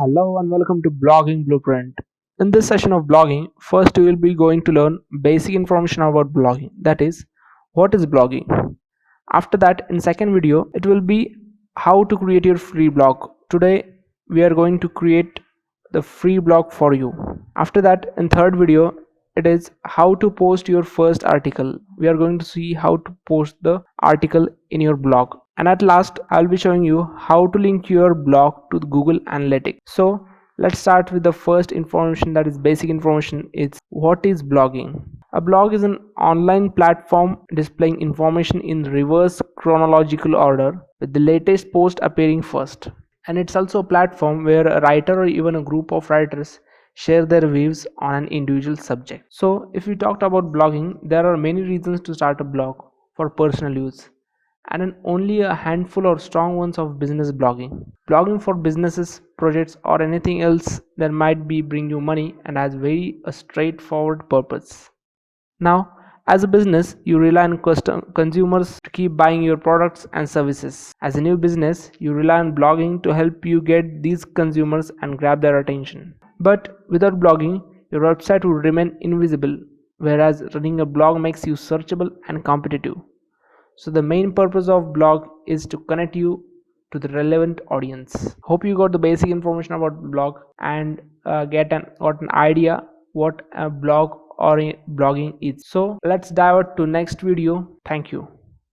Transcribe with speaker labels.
Speaker 1: Hello and welcome to Blogging Blueprint. In this session of blogging, first we will be going to learn basic information about blogging. That is, what is blogging? After that, in second video, it will be how to create your free blog. Today, we are going to create the free blog for you. After that, in third video, it is how to post your first article. We are going to see how to post the article in your blog. And at last, I'll be showing you how to link your blog to Google Analytics. So let's start with the first information, that is basic information. It's what is blogging? A blog is an online platform displaying information in reverse chronological order, with the latest post appearing first. And it's also a platform where a writer or even a group of writers share their views on an individual subject. So if we talked about blogging, there are many reasons to start a blog for personal use, and only a handful or strong ones of business blogging. Blogging for businesses, projects, or anything else that might be bring you money and has very a straightforward purpose. Now, as a business, you rely on consumers to keep buying your products and services. As a new business, you rely on blogging to help you get these consumers and grab their attention. But without blogging, your website would remain invisible, whereas running a blog makes you searchable and competitive. So the main purpose of blog is to connect you to the relevant audience. Hope you got the basic information about blog and got an idea what a blog or a blogging is. So let's dive to next video. Thank you.